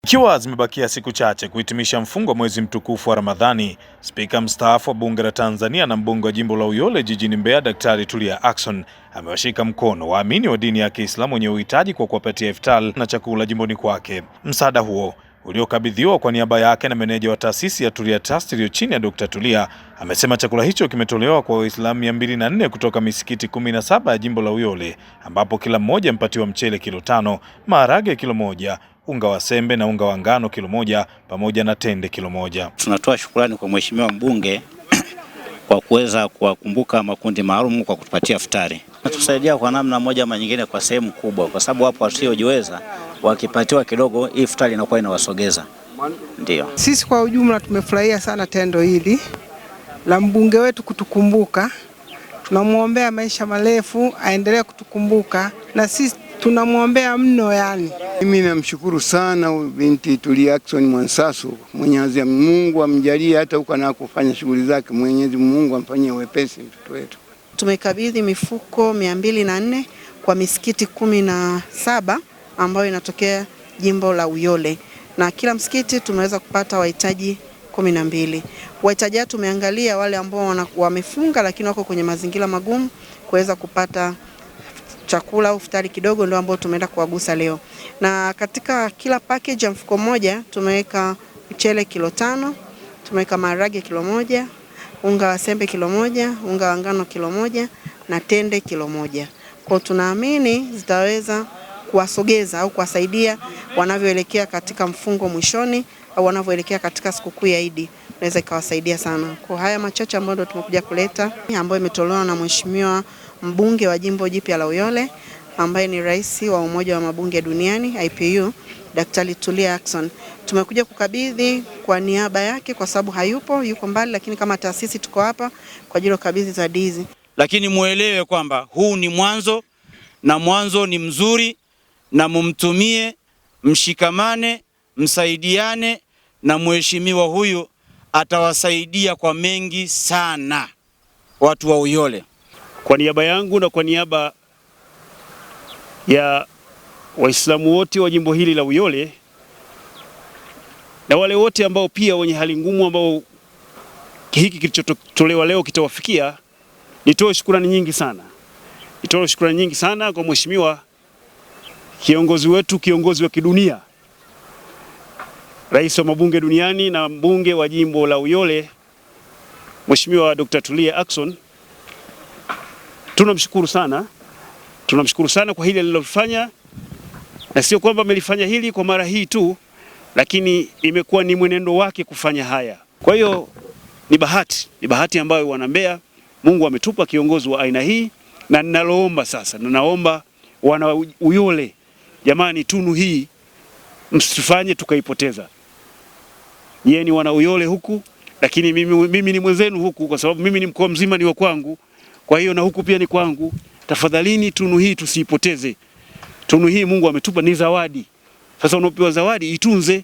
Ikiwa zimebakia siku chache kuhitimisha mfungo wa mwezi mtukufu wa Ramadhani, Spika mstaafu wa Bunge la Tanzania na mbunge wa jimbo la Uyole jijini Mbeya, Daktari Tulia Ackson amewashika mkono waamini wa dini ya Kiislamu wenye uhitaji kwa kuwapatia iftar na chakula jimboni kwake. Msaada huo uliokabidhiwa kwa niaba yake na meneja wa taasisi ya Tulia Trust iliyo chini ya Dr. Tulia, amesema chakula hicho kimetolewa kwa Waislamu 204 kutoka misikiti 17 ya jimbo la Uyole, ambapo kila mmoja mpatiwa mchele kilo 5, maharage kilo 1, unga wa sembe na unga wa ngano kilo 1 pamoja na tende kilo 1. Tunatoa shukrani kwa mheshimiwa mbunge kwa kuweza kuwakumbuka makundi maalum kwa kutupatia iftari. Natusaidia kwa namna moja ama nyingine kwa sehemu kubwa, kwa sababu hapo wasiojiweza wakipatiwa kidogo iftari inakuwa inawasogeza. Ndio. Sisi kwa ujumla tumefurahia sana tendo hili la mbunge wetu kutukumbuka. Tunamuombea maisha marefu, aendelee kutukumbuka na sisi tunamwombea mno yani. Mimi namshukuru sana binti Tulia Ackson Mwansasu. Mwenyezi Mungu amjalie hata huko na kufanya shughuli zake. Mwenyezi Mungu amfanyie wepesi mtoto wetu. Tumekabidhi mifuko 204 kwa misikiti 17 ambayo inatokea jimbo la Uyole, na kila msikiti tumeweza kupata wahitaji 12. Wahitaji tumeangalia wale ambao wamefunga lakini wako kwenye mazingira magumu kuweza kupata chakula au iftari kidogo, ndio ambao tumeenda kuwagusa leo. Na katika kila package ya mfuko mmoja tumeweka mchele kilo 5, tumeweka maharage kilo 1, unga wa sembe kilo 1, unga wa ngano kilo 1 na tende kilo 1. Kwa tunaamini zitaweza kuwasogeza au kuwasaidia wanavyoelekea katika mfungo mwishoni au wanavyoelekea katika sikukuu ya Eid. Naweza ikawasaidia sana. Kwa haya machache ambayo tumekuja kuleta, ambayo imetolewa na mheshimiwa mbunge wa jimbo jipya la Uyole ambaye ni rais wa Umoja wa Mabunge Duniani IPU, Daktari Tulia Ackson. Tumekuja kukabidhi kwa niaba yake kwa sababu yuko mbali, lakini kama taasisi tuko hapa kwa ajili ya kukabidhi zawadi hizi. Lakini muelewe kwamba huu ni mwanzo na mwanzo ni mzuri, na mumtumie, mshikamane, msaidiane, na mheshimiwa huyu atawasaidia kwa mengi sana watu wa Uyole. Kwa niaba yangu na kwa niaba ya Waislamu wote wa jimbo hili la Uyole na wale wote ambao pia wenye hali ngumu ambao hiki kilichotolewa leo kitawafikia, nitoe shukrani nyingi sana. Nitoe shukrani nyingi sana kwa mheshimiwa kiongozi wetu, kiongozi wa kidunia, rais wa mabunge duniani na mbunge wa jimbo la Uyole, Mheshimiwa Dr. Tulia Ackson. Tunamshukuru sana kwa hili alilofanya, na sio kwamba amelifanya hili kwa mara hii tu, lakini imekuwa ni mwenendo wake kufanya haya. Kwa hiyo ni bahati ambayo wana Mbeya Mungu ametupa kiongozi wa aina hii, na ninaloomba sasa, naomba wana Uyole, jamani, tunu hii msifanye tukaipoteza. Yeye ni wana Uyole huku, lakini mimi ni mwenzenu huku, kwa sababu mimi ni mkoa mzima ni wa kwangu. Kwa hiyo na huku pia ni kwangu. Tafadhalini tunu hii tusiipoteze. Tunu hii Mungu ametupa, ni zawadi. Sasa unapopewa zawadi itunze.